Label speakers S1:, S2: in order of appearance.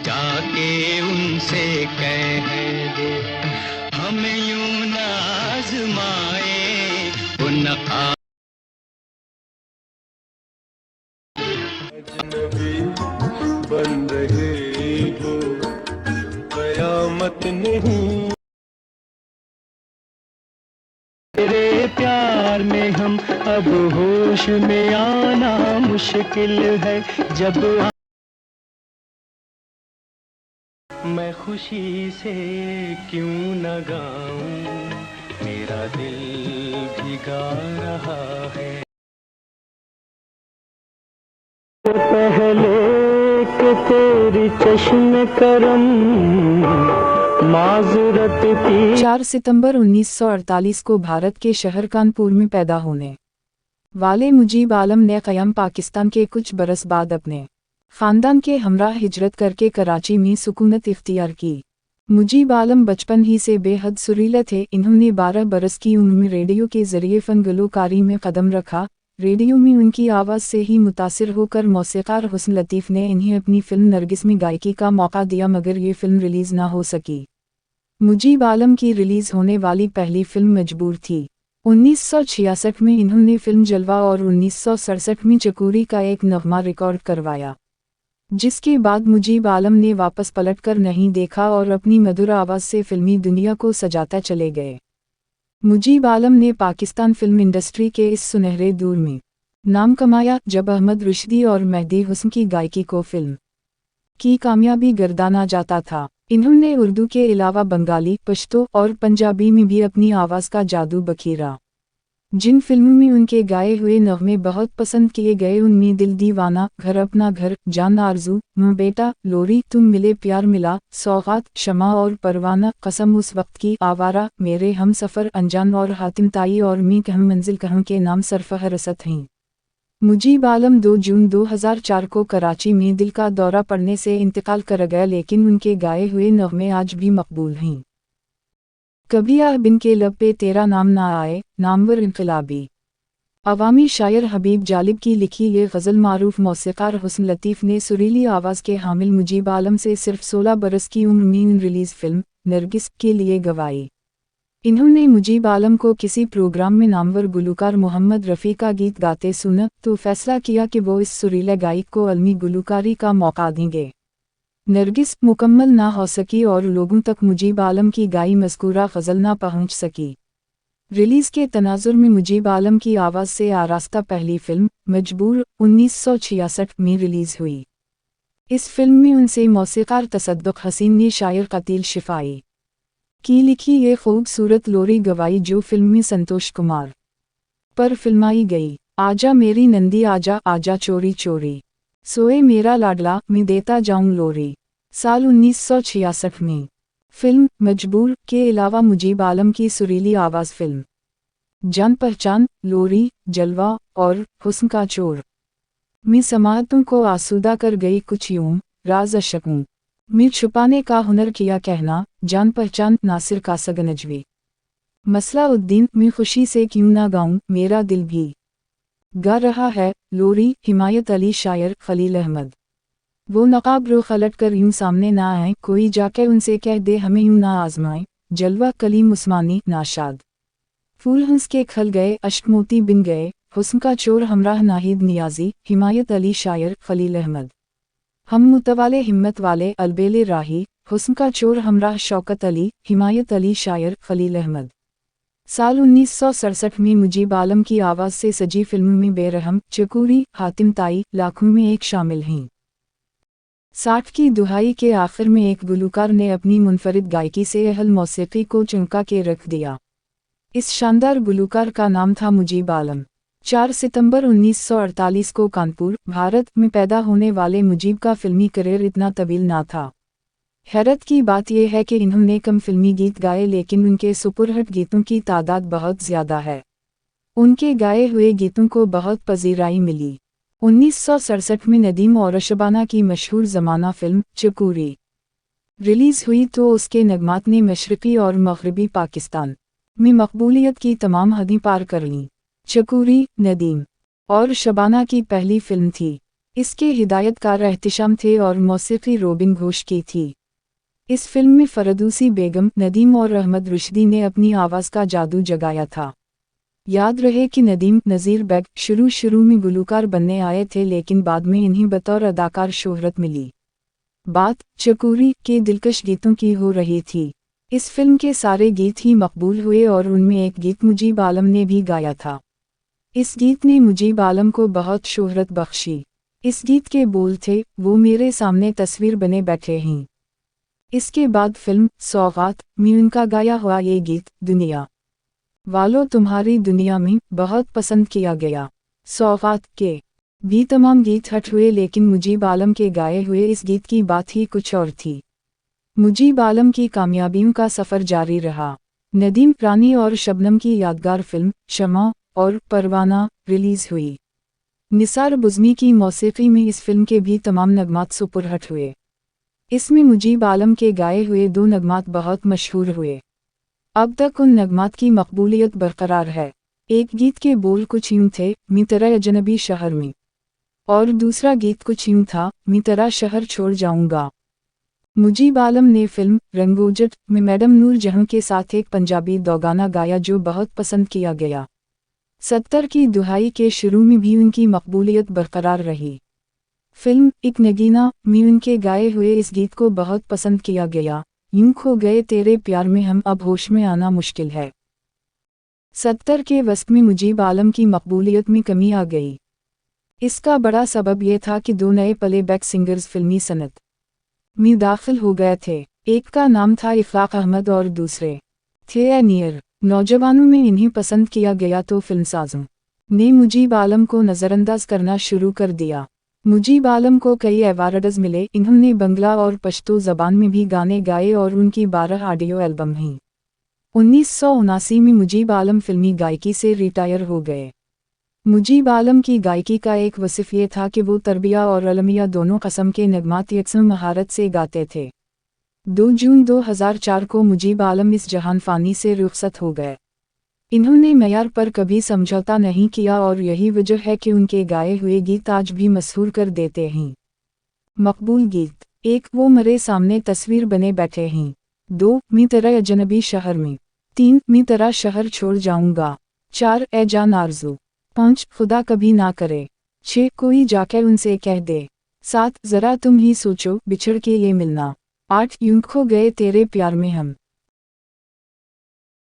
S1: जाके उनसे कह दे हमें यूं ना आजमाए उन
S2: अजनबी बन रहे हो कयामत नहीं। तेरे प्यार में हम अब होश में आना मुश्किल है जब मैं खुशी से क्यों न गाऊं मेरा दिल भी गा रहा है। पहले के तेरी चश्म करम माजरत थी।
S3: 4 सितंबर 1948 को भारत के शहर कानपुर में पैदा होने वाले मुजीब आलम ने क़याम पाकिस्तान के कुछ बरस बाद अपने ख़ानदान के हमराह हिजरत करके कराची में सुकूनत इख्तियार की। मुजीब आलम बचपन ही से बेहद सुरीले थे। इन्होंने 12 बरस की उम्र में रेडियो के ज़रिए फ़न गलोकारी में कदम रखा। रेडियो में उनकी आवाज़ से ही मुतासिर होकर मौसीक़ार हुस्न लतीफ़ ने इन्हें अपनी फ़िल्म नरगिस में गायकी का मौका दिया, मगर ये फ़िल्म रिलीज़ ना हो सकी। मुजीब आलम की रिलीज़ होने वाली पहली फ़िल्म मजबूर थी। 1966 में इन्होंने फ़िल्म जलवा और 1967 में चकोरी का एक नग़मा रिकॉर्ड करवाया, जिसके बाद मुजीब आलम ने वापस पलटकर नहीं देखा और अपनी मधुर आवाज़ से फ़िल्मी दुनिया को सजाता चले गए। मुजीब आलम ने पाकिस्तान फ़िल्म इंडस्ट्री के इस सुनहरे दौर में नाम कमाया जब अहमद रुश्दी और मेहदी हुस्न की गायकी को फ़िल्म की कामयाबी गर्दाना जाता था। इन्होंने उर्दू के अलावा बंगाली, पश्तो और पंजाबी में भी अपनी आवाज़ का जादू बखेरा। जिन फिल्मों में उनके गाए हुए नग़मे बहुत पसंद किए गए उनमें दिल दीवाना, घर अपना घर, जान आरज़ू, मुँह बेटा, लोरी, तुम मिले प्यार मिला, सौगात, शमा और परवाना, कसम उस वक्त की, आवारा, मेरे हम सफ़र, अनजान और हातिम ताई और मी कहूँ मंजिल कहूँ के नाम सरफ़हरसत हैं। मुजीब आलम 2 जून 2004 को कराची में दिल का दौरा पड़ने से इंतकाल कर गया, लेकिन उनके गाए हुए नग़मे आज भी मकबूल हैं। कभी आह बिन के लब पे तेरा नाम ना आए, नामवर इनकलाबी। अवामी शायर हबीब जालिब की लिखी ये गज़ल मारूफ मौसीक़ार हुस्न लतीफ़ ने सुरीली आवाज़ के हामिल मुजीब आलम से सिर्फ 16 बरस की उम्र में रिलीज़ फ़िल्म नरगिस के लिए गवाई। इन्होंने मुजीब आलम को किसी प्रोग्राम में नामवर गुलूकार मोहम्मद रफ़ी का गीत गाते सुना तो फैसला किया कि वो इस सुरीले गायक को अलमी गुलूकारी का मौका देंगे। नरगिस मुकम्मल ना हो सकी और लोगों तक मुजीब आलम की गाई मज़कूरा गज़ल ना पहुंच सकी। रिलीज़ के तनाजुर में मुजीब आलम की आवाज़ से आरास्ता पहली फ़िल्म मजबूर 1966 में रिलीज़ हुई। इस फिल्म में उनसे मौसीक़ार तसद्दुक़ हसीन ने शायर कतील शिफ़ाई की लिखी ये खूबसूरत लोरी गवाई जो फिल्म में संतोष कुमार पर फिल्माई गई। आजा मेरी नंदी आजा आजा चोरी चोरी सोए मेरा लाडला मैं देता जाऊं लोरी, साल 1966 में। फिल्म मजबूर के अलावा मुजीब आलम की सुरीली आवाज़ फिल्म जान पहचान, लोरी, जलवा और हुस्न का चोर में समाअतों को आसूदा कर गई कुछ यूं राज अशकों में छुपाने का हुनर किया कहना। जान पहचान नासिर कासग नजवी, मसला उद्दीन मैं खुशी से क्यों ना गाऊं मेरा दिल भी गा रहा है, लोरी हिमायत अली शायर खलील अहमद। वो नकाब रो खलट कर यूं सामने ना आए, कोई जाके उनसे कह दे हमें यूं ना आजमाए। जलवा कलीम उस्मानी नाशाद, फूल हंस के खल गए अश्क मोती बिन गए, हुस्न का चोर हमराह नाहिद नियाजी हिमायत अली शायर खलील अहमद। हम मुतवाले हिम्मत वाले अलबेले राही, हुस्न का चोर हमराह शौकत अली हिमायत अली शायर खलील अहमद। साल 1967 में मुजीब आलम की आवाज़ से सजी फिल्मों में बेरहम, चकोरी, हातिम ताई, लाखों में एक शामिल हैं। 60 की दुहाई के आखिर में एक गुलूकार ने अपनी मुनफरिद गायकी से अहल मौसीक़ी को चौंका के रख दिया। इस शानदार गुलूकार का नाम था मुजीब आलम। 4 सितंबर 1948 को कानपुर, भारत में पैदा होने वाले मुजीब का फिल्मी करियर इतना तवील ना था। हैरत की बात यह है कि इन्होंने कम फिल्मी गीत गाए लेकिन उनके सुपरहिट गीतों की तादाद बहुत ज़्यादा है। उनके गाए हुए गीतों को बहुत पजीराई मिली। 1967 में नदीम और शबाना की मशहूर ज़माना फिल्म चकोरी रिलीज़ हुई तो उसके नगमात ने मशरक़ी और मग़रिबी पाकिस्तान में मकबूलियत की तमाम हदें पार कर लीं। चकोरी नदीम और शबाना की पहली फिल्म थी। इसके हिदायतकार एहतिशाम थे और मौसीकी रोबिन घोष की थी। इस फिल्म में फरदूसी बेगम, नदीम और अहमद रुश्दी ने अपनी आवाज़ का जादू जगाया था। याद रहे कि नदीम नज़ीर बेग शुरू में गुलूकार बनने आए थे, लेकिन बाद में इन्हीं बतौर अदाकार शोहरत मिली। बात चकोरी के दिलकश गीतों की हो रही थी। इस फिल्म के सारे गीत ही मकबूल हुए और उनमें एक गीत मुजीब आलम ने भी गाया था। इस गीत ने मुजीब आलम को बहुत शोहरत बख्शी। इस गीत के बोल थे, वो मेरे सामने तस्वीर बने बैठे हैं। इसके बाद फिल्म सौगात में उनका गाया हुआ ये गीत दुनिया वालों तुम्हारी दुनिया में बहुत पसंद किया गया। सौगात के भी तमाम गीत हट हुए, लेकिन मुजीब आलम के गाए हुए इस गीत की बात ही कुछ और थी। मुजीब आलम की कामयाबियों का सफ़र जारी रहा। नदीम प्राणी और शबनम की यादगार फिल्म शमा और परवाना रिलीज़ हुई। निसार बुज़मी की मौसीकी में इस फिल्म के भी तमाम नगमात सुपरहिट हुए। इसमें मुजीब आलम के गाए हुए 2 नगमात बहुत मशहूर हुए। अब तक उन नगमात की मकबूलियत बरकरार है। एक गीत के बोल कुछ यूं थे, मैं तेरा अजनबी शहर में, और दूसरा गीत कुछ यूं था, मैं तेरा शहर छोड़ जाऊंगा। मुजीब आलम ने फिल्म रंगोजट में मैडम नूर जहां के साथ एक पंजाबी दोगाना गाया जो बहुत पसंद किया गया। 70 की दुहाई के शुरू में भी उनकी मकबूलियत बरकरार रही। फिल्म एक नगीना में उनके गाए हुए इस गीत को बहुत पसंद किया गया। यूं खो गए तेरे प्यार में हम, अब होश में आना मुश्किल है। 70 के वस्त में मुजीब आलम की मकबूलियत में कमी आ गई। इसका बड़ा सबब यह था कि 2 नए प्लेबैक सिंगर्स फिल्मी सनत में दाखिल हो गए थे। एक का नाम था इफ़ाक अहमद और दूसरे थे एनियर। नौजवानों में इन्हें पसंद किया गया तो फिल्मसाजों ने मुजीब आलम को नज़रअंदाज करना शुरू कर दिया। मुजीब आलम को कई अवार्ड्स मिले। इन्होंने बंगला और पश्तो ज़बान में भी गाने गाए और उनकी 12 ऑडियो एल्बम हैं। 1979 में मुजीब आलम फिल्मी गायकी से रिटायर हो गए। मुजीब आलम की गायकी का एक वसिफ ये था कि वो तरबिया और अलमिया दोनों कस्म के नगमात यकसम महारत से गाते थे। 2 जून 2004 को मुजीब आलम इस जहान फ़ानी से रुखसत हो गए। इन्होंने मयार पर कभी समझौता नहीं किया और यही वजह है कि उनके गाए हुए गीत आज भी मशहूर कर देते हैं। मकबूल गीत 1 वो मरे सामने तस्वीर बने बैठे हैं। 2 मैं तेरा अजनबी शहर में। 3 मैं तेरा शहर छोड़ जाऊंगा। 4 ए जान आरज़ू। 5 खुदा कभी ना करे। 6 कोई जाके उनसे कह दे। 7 ज़रा तुम ही सोचो बिछड़ के ये मिलना। 8 यूं खो गए तेरे प्यार में हम।